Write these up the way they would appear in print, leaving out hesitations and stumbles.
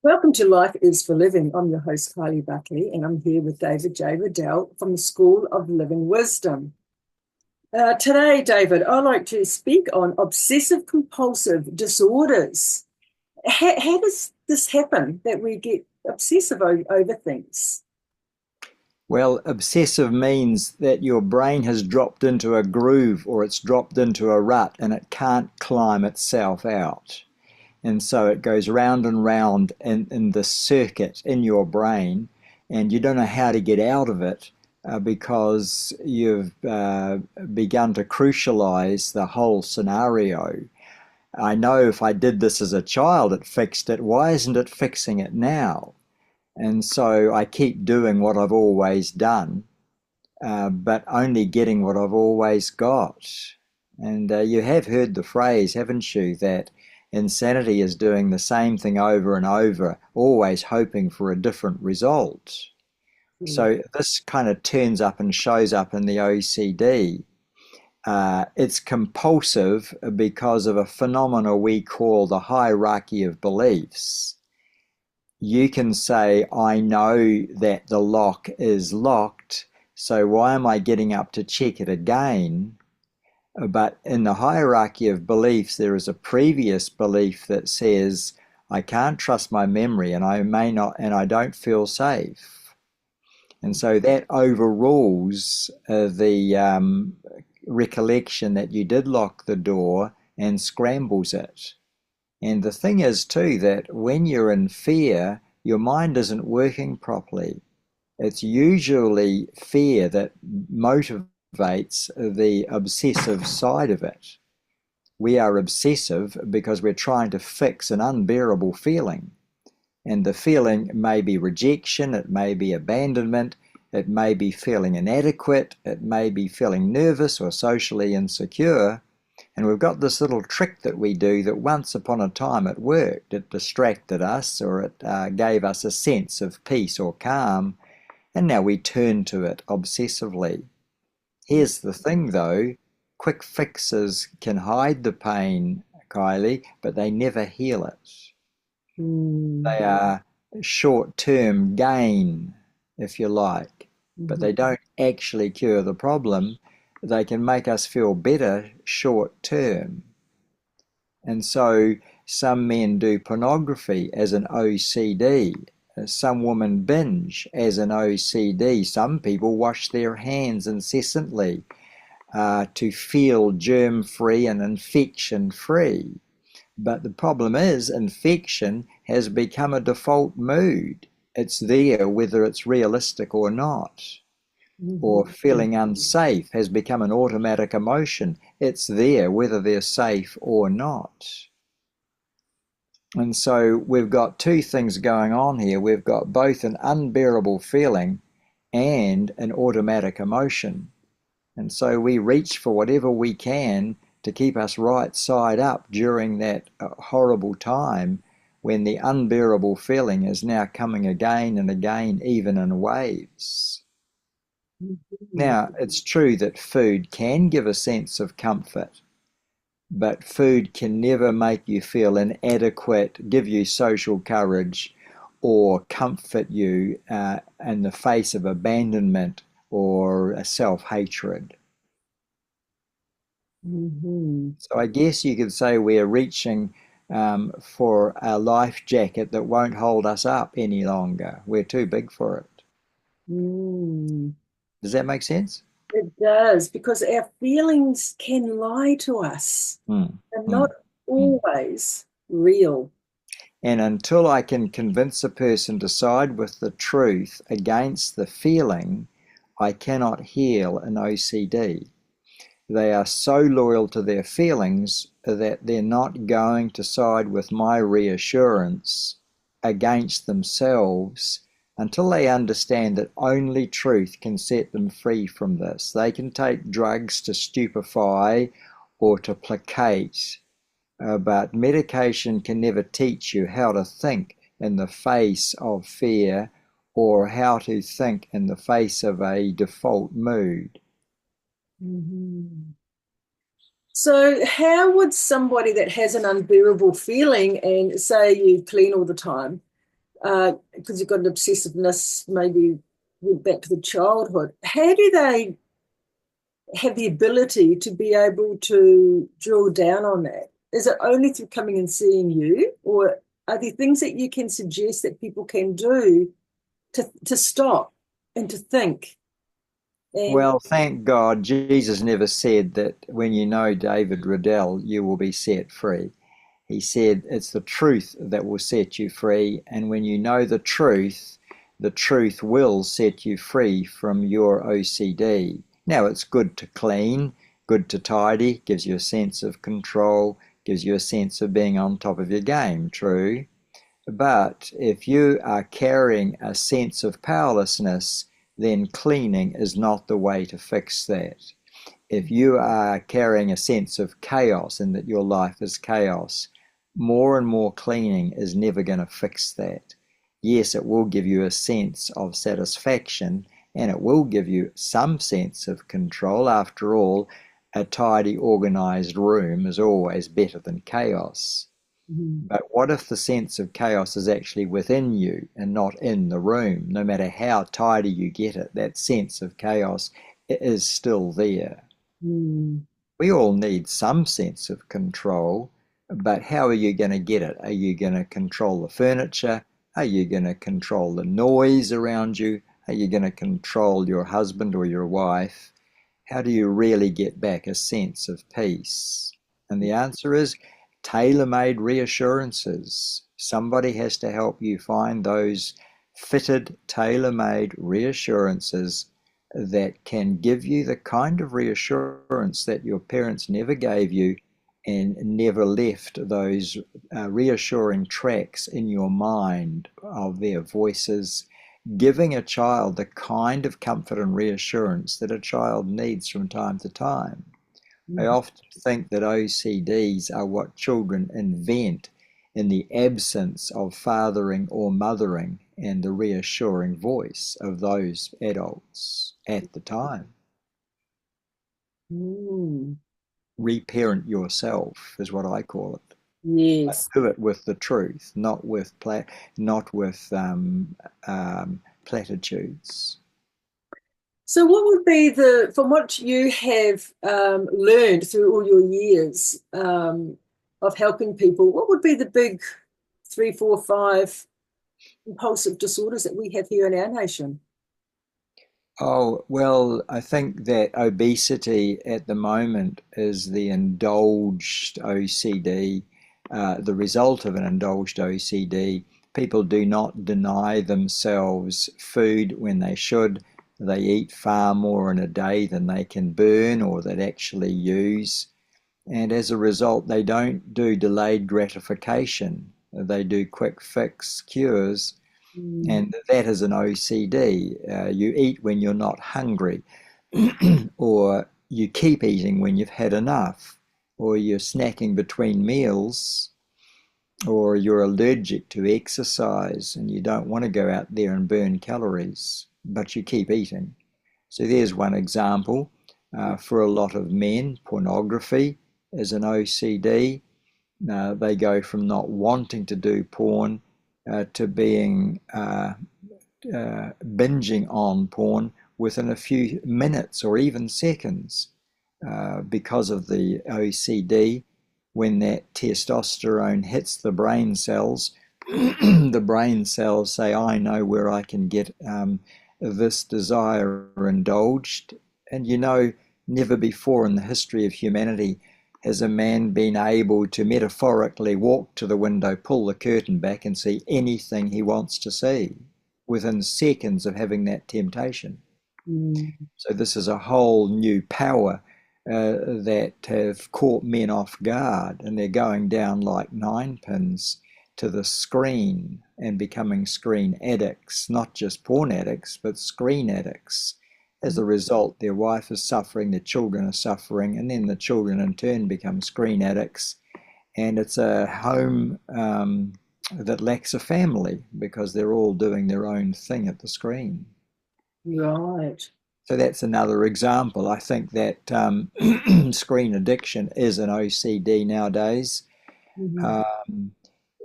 Welcome to Life is for Living. I'm your host, Kylee Buckley, and I'm here with David J Riddell from the School of Living Wisdom. Today, David, I'd like to speak on obsessive compulsive disorders. How does this happen that we get obsessive over things? Well, obsessive means that your brain has dropped into a groove or it's dropped into a rut and it can't climb itself out. And so it goes round and round in the circuit in your brain, and you don't know how to get out of it because you've begun to crucialize the whole scenario. I know if I did this as a child, it fixed it. Why isn't it fixing it now? And so I keep doing what I've always done, but only getting what I've always got. And you have heard the phrase, haven't you, that insanity is doing the same thing over and over, always hoping for a different result. Mm. So this kind of turns up and shows up in the OCD. It's compulsive because of a phenomena we call the hierarchy of beliefs. You can say, I know that the lock is locked, so why am I getting up to check it again? But in the hierarchy of beliefs, there is a previous belief that says, I can't trust my memory and I may not, and I don't feel safe. And so that overrules the recollection that you did lock the door and scrambles it. And the thing is, too, that when you're in fear, your mind isn't working properly. It's usually fear that motivates the obsessive side of it. We are obsessive because we're trying to fix an unbearable feeling. And the feeling may be rejection, it may be abandonment, it may be feeling inadequate, it may be feeling nervous or socially insecure. And we've got this little trick that we do that once upon a time it worked. It distracted us, or it gave us a sense of peace or calm, and now we turn to it obsessively. Here's the thing though, quick fixes can hide the pain, Kylee, but they never heal it. Mm. They are short-term gain, if you like, but Mhm. they don't actually cure the problem. They can make us feel better short term. And so some men do pornography as an OCD. Some women binge as an OCD. Some people wash their hands incessantly to feel germ free and infection free. But the problem is, infection has become a default mood. It's there whether it's realistic or not. Or Mhm. feeling unsafe has become an automatic emotion. It's there whether they're safe or not. And so we've got two things going on here. We've got both an unbearable feeling and an automatic emotion. And so we reach for whatever we can to keep us right side up during that horrible time when the unbearable feeling is now coming again and again, even in waves. Mhm. Now, it's true that food can give a sense of comfort, but food can never make you feel inadequate, give you social courage, or comfort you in the face of abandonment or self-hatred. Mhm. So I guess you could say we're reaching for a life jacket that won't hold us up any longer. We're too big for it. Mm. Does that make sense? It does, because our feelings can lie to us. Mm, They're not mm, mm. always real. And until I can convince a person to side with the truth against the feeling, I cannot heal an OCD. They are so loyal to their feelings that they're not going to side with my reassurance against themselves until they understand that only truth can set them free from this. They can take drugs to stupefy or to placate, but medication can never teach you how to think in the face of fear or how to think in the face of a default mood. Mhm. So, how would somebody that has an unbearable feeling and say you clean all the time, because you've got an obsessiveness, maybe went back to the childhood. How do they have the ability to be able to drill down on that? Is it only through coming and seeing you, or are there things that you can suggest that people can do to stop and to think? And Well, thank God Jesus never said that when you know David Riddell, you will be set free. He said it's the truth that will set you free, and when you know the truth will set you free from your OCD. Now, it's good to clean, good to tidy, gives you a sense of control, gives you a sense of being on top of your game, true. But if you are carrying a sense of powerlessness, then cleaning is not the way to fix that. If you are carrying a sense of chaos and that your life is chaos, more and more cleaning is never going to fix that. Yes, it will give you a sense of satisfaction and it will give you some sense of control. After all, a tidy, organized room is always better than chaos. mm, But what if the sense of chaos is actually within you and not in the room? No matter how tidy you get it, that sense of chaos is still there. mm, We all need some sense of control, but how are you going to get it? Are you going to control the furniture? Are you going to control the noise around you? Are you going to control your husband or your wife? How do you really get back a sense of peace? And the answer is tailor-made reassurances. Somebody has to help you find those fitted, tailor-made reassurances that can give you the kind of reassurance that your parents never gave you and never left those reassuring tracks in your mind of their voices, giving a child the kind of comfort and reassurance that a child needs from time to time. I mm. often think that OCDs are what children invent in the absence of fathering or mothering and the reassuring voice of those adults at the time. Mm. Reparent yourself is what I call it. But Yes. do it with the truth, not with platitudes. So, what would be from what you have learned through all your years of helping people, what would be the big three, four, five compulsive disorders that we have here in our nation? Oh, well, I think that obesity at the moment is the indulged OCD, the result of an indulged OCD. People do not deny themselves food when they should. They eat far more in a day than they can burn or that actually use. And as a result, they don't do delayed gratification. They do quick fix cures, Mm, and that is an OCD. You eat when you're not hungry, or you keep eating when you've had enough, or you're snacking between meals, or you're allergic to exercise and you don't want to go out there and burn calories, but you keep eating. So there's one example. For a lot of men, pornography is an OCD. They go from not wanting to do porn to being binging on porn within a few minutes or even seconds because of the OCD. When that testosterone hits the brain cells, the brain cells say, I know where I can get this desire indulged. And you know, never before in the history of humanity has a man been able to metaphorically walk to the window, pull the curtain back, and see anything he wants to see within seconds of having that temptation. mm, So this is a whole new power that have caught men off guard, and they're going down like ninepins to the screen and becoming screen addicts, not just porn addicts, but screen addicts. As a result, their wife is suffering, their children are suffering, and then the children in turn become screen addicts. And it's a home that lacks a family because they're all doing their own thing at the screen. right. So that's another example. I think that screen addiction is an OCD nowadays. Mhm. Um,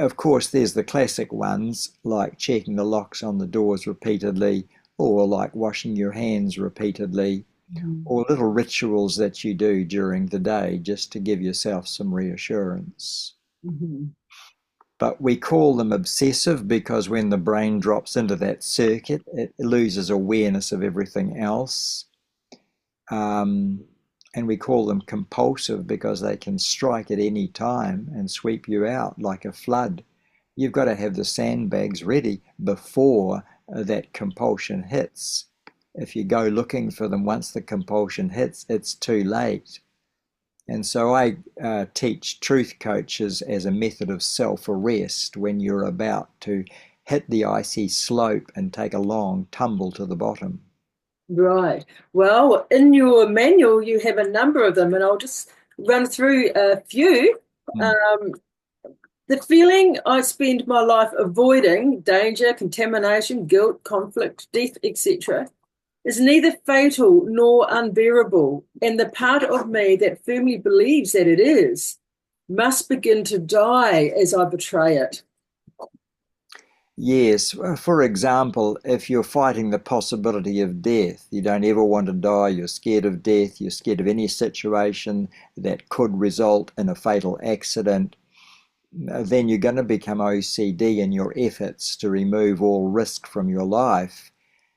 Of course, there's the classic ones like checking the locks on the doors repeatedly, or like washing your hands repeatedly, Mhm. or little rituals that you do during the day just to give yourself some reassurance. Mhm. But we call them obsessive because when the brain drops into that circuit, it loses awareness of everything else. Um, and we call them compulsive because they can strike at any time and sweep you out like a flood. You've got to have the sandbags ready before that compulsion hits. If you go looking for them once the compulsion hits, it's too late. And so I teach truth coaches as a method of self-arrest when you're about to hit the icy slope and take a long tumble to the bottom. Right. Well, in your manual, you have a number of them, and I'll just run through a few. Mm. Um, the feeling I spend my life avoiding danger, contamination, guilt, conflict, death, etc., is neither fatal nor unbearable, and the part of me that firmly believes that it is must begin to die as I betray it. Yes, for example, if you're fighting the possibility of death, you don't ever want to die, you're scared of death, you're scared of any situation that could result in a fatal accident, then you're going to become OCD in your efforts to remove all risk from your life.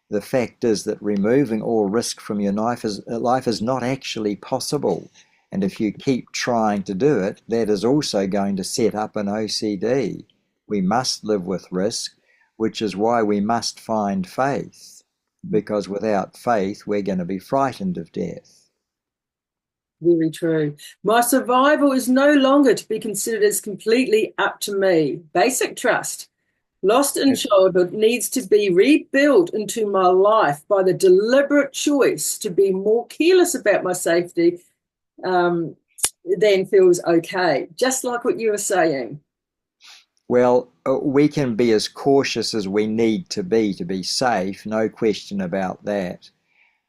The fact is that removing all risk from your life is not actually possible. And if you keep trying to do it, that is also going to set up an OCD. We must live with risk, which is why we must find faith, because without faith, we're going to be frightened of death. Very true. My survival is no longer to be considered as completely up to me. Basic trust, lost in childhood, needs to be rebuilt into my life by the deliberate choice to be more careless about my safety um, than feels okay. Just like what you were saying. Well, we can be as cautious as we need to be safe, no question about that.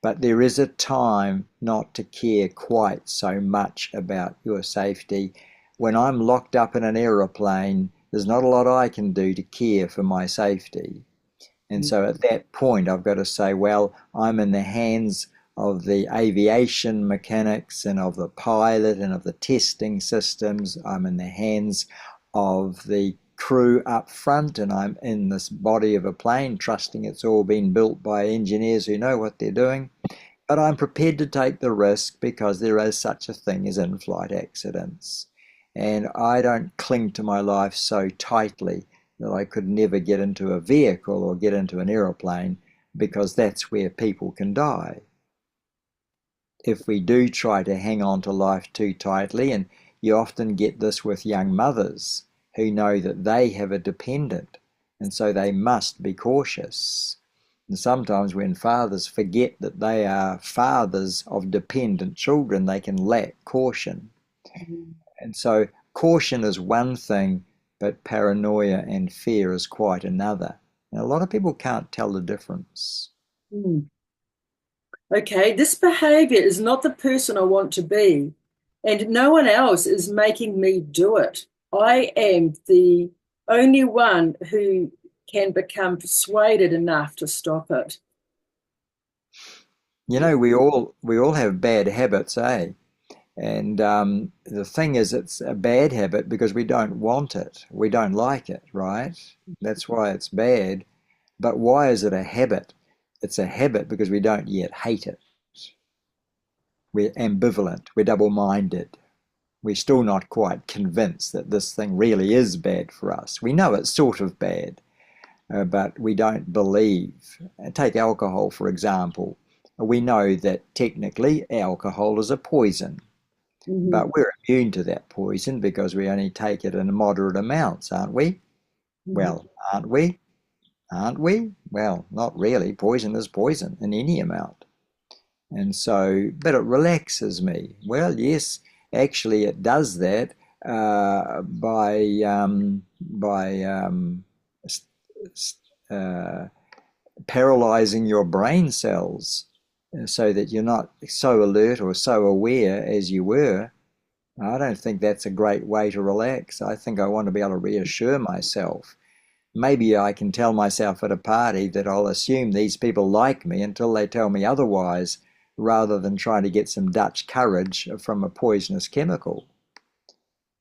But there is a time not to care quite so much about your safety. When I'm locked up in an aeroplane, there's not a lot I can do to care for my safety. And so at that point, I've got to say, well, I'm in the hands of the aviation mechanics and of the pilot and of the testing systems. I'm in the hands of the crew up front, and I'm in this body of a plane, trusting it's all been built by engineers who know what they're doing. But I'm prepared to take the risk because there is such a thing as in-flight accidents. And I don't cling to my life so tightly that I could never get into a vehicle or get into an aeroplane, because that's where people can die. If we do try to hang on to life too tightly, and you often get this with young mothers who know that they have a dependent, and so they must be cautious. And sometimes when fathers forget that they are fathers of dependent children, they can lack caution. And so caution is one thing, but paranoia and fear is quite another. And a lot of people can't tell the difference. Mm. Okay, this behavior is not the person I want to be, and no one else is making me do it. I am the only one who can become persuaded enough to stop it. You know, we all have bad habits, eh? And the thing is, it's a bad habit because we don't want it. We don't like it, right? That's why it's bad. But why is it a habit? It's a habit because we don't yet hate it. We're ambivalent. We're double-minded. We're still not quite convinced that this thing really is bad for us. We know it's sort of bad, but we don't believe. Take alcohol, for example. We know that technically alcohol is a poison. Mhm, But we're immune to that poison because we only take it in moderate amounts, aren't we? mhm. Well, aren't we? Aren't we? Well, not really. Poison is poison in any amount. And so, but it relaxes me. Well, yes, actually, it does that by uh, paralyzing your brain cells so that you're not so alert or so aware as you were. I don't think that's a great way to relax. I think I want to be able to reassure myself. Maybe I can tell myself at a party that I'll assume these people like me until they tell me otherwise, rather than trying to get some Dutch courage from a poisonous chemical.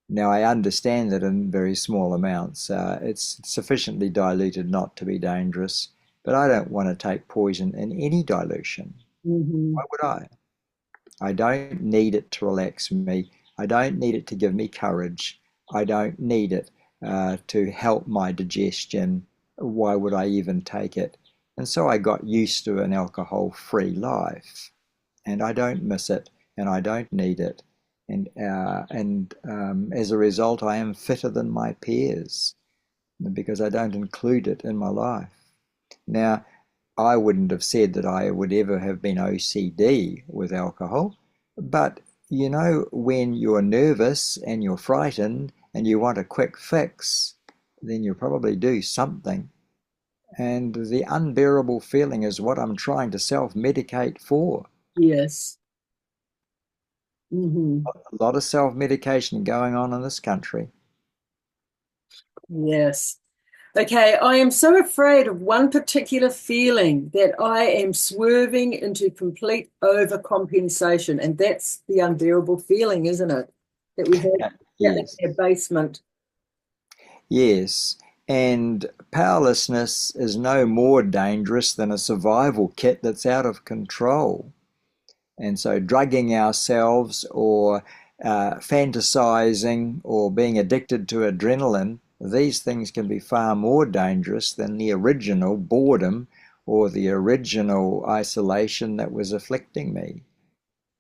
Now, I understand that in very small amounts, it's sufficiently diluted not to be dangerous, but I don't want to take poison in any dilution. Mm-hmm. Why would I? I don't need it to relax me. I don't need it to give me courage. I don't need it to help my digestion. Why would I even take it? And so I got used to an alcohol-free life, and I don't miss it, and I don't need it. And as a result, I am fitter than my peers because I don't include it in my life. Now, I wouldn't have said that I would ever have been OCD with alcohol, but you know, when you're nervous and you're frightened and you want a quick fix, then you probably do something. And the unbearable feeling is what I'm trying to self-medicate for. Yes. Mm-hmm. A lot of self-medication going on in this country. Yes. Okay, I am so afraid of one particular feeling that I am swerving into complete overcompensation, and that's the unbearable feeling, isn't it? That we have that Yes. abasement. Yes. And powerlessness is no more dangerous than a survival kit that's out of control. And so, drugging ourselves or fantasizing or being addicted to adrenaline, these things can be far more dangerous than the original boredom or the original isolation that was afflicting me.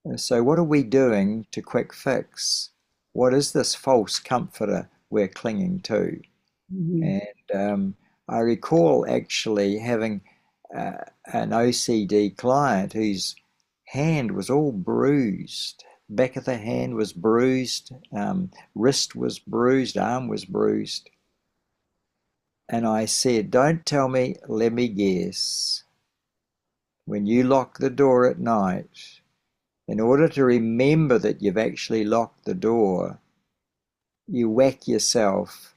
And so, what are we doing to quick fix? What is this false comforter we're clinging to? Mm-hmm. And I recall actually having an OCD client whose hand was all bruised. Back of the hand was bruised, wrist was bruised, arm was bruised. And I said, "Don't tell me, let me guess. When you lock the door at night, in order to remember that you've actually locked the door, you whack yourself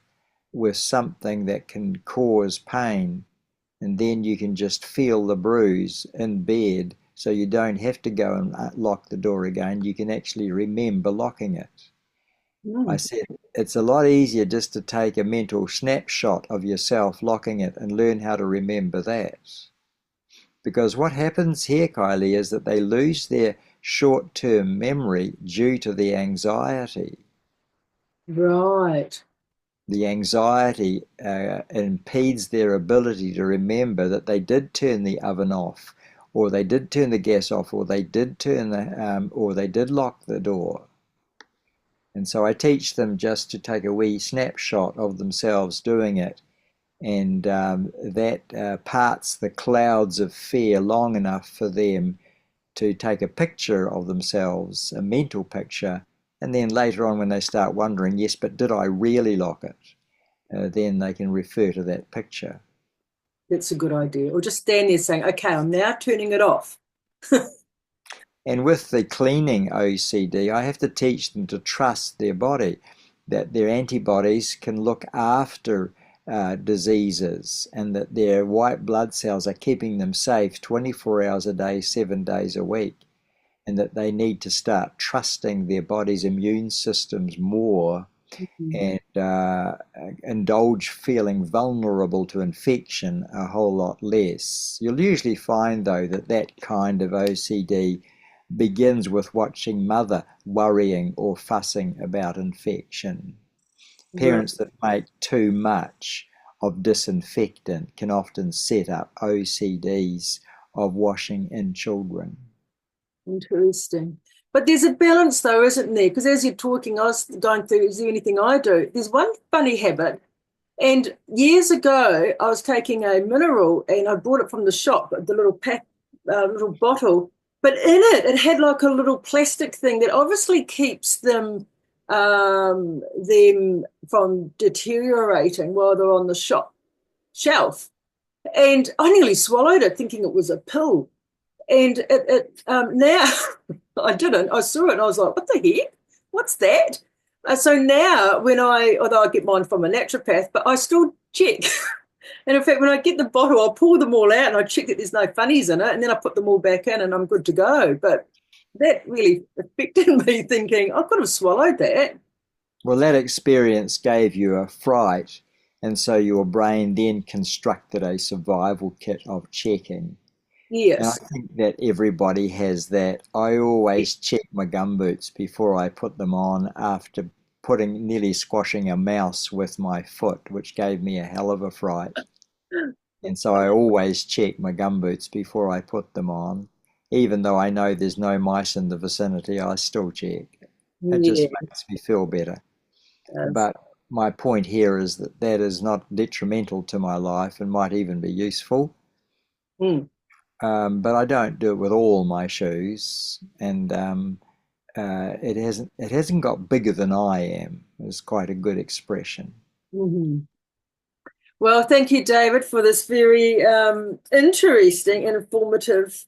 with something that can cause pain, and then you can just feel the bruise in bed, so you don't have to go and lock the door again. You can actually remember locking it." I Mm. said, it's a lot easier just to take a mental snapshot of yourself locking it and learn how to remember that. Because what happens here, Kylee, is that they lose their short-term memory due to the anxiety. Right. The anxiety impedes their ability to remember that they did turn the oven off, or they did turn the gas off, or they did or they did lock the door. And so I teach them just to take a wee snapshot of themselves doing it, and that parts the clouds of fear long enough for them to take a picture of themselves, a mental picture, and then later on when they start wondering, yes, but did I really lock it? Then they can refer to that picture. That's a good idea. Or just stand there saying, okay, I'm now turning it off. And with the cleaning OCD, I have to teach them to trust their body, that their antibodies can look after diseases, and that their white blood cells are keeping them safe 24 hours a day, 7 days a week, and that they need to start trusting their body's immune systems more, Mhm. and indulge feeling vulnerable to infection a whole lot less. You'll usually find, though, that that kind of OCD begins with watching mother worrying or fussing about infection. Right. Parents that make too much of disinfectant can often set up OCDs of washing in children. Interesting. But there's a balance, though, isn't there? Because as you're talking, I was going through, is there anything I do? There's one funny habit. And years ago, I was taking a mineral and I bought it from the shop, the little pack, little bottle. But in it, it had like a little plastic thing that obviously keeps them from deteriorating while they're on the shop shelf. And I nearly swallowed it, thinking it was a pill. And now I didn't. I saw it and I was like, what the heck? what's that? So now although I get mine from a naturopath, but I still check. And in fact, when I get the bottle, I'll pull them all out and I check that there's no funnies in it, and then I put them all back in and I'm good to go. But that really affected me thinking, I could have swallowed that. Well, that experience gave you a fright, and so your brain then constructed a survival kit of checking. And I Yes. think that everybody has that. I always check my gumboots before I put them on after nearly squashing a mouse with my foot, which gave me a hell of a fright. And so I always check my gumboots before I put them on. Even though I know there's no mice in the vicinity, I still check. It just Yeah. makes me feel better. But my point here is that that is not detrimental to my life and might even be useful. Mm. But I don't do it with all my shoes, and it hasn't got bigger than I am. It's quite a good expression. Hmm. Well, thank you, David, for this very interesting and informative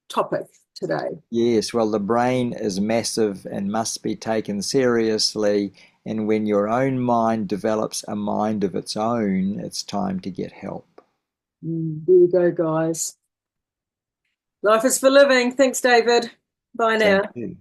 topic today. Yes, well, the brain is massive and must be taken seriously. And when your own mind develops a mind of its own, it's time to get help. There you go, guys. Life is for living. Thanks, David. Bye Thank now. you.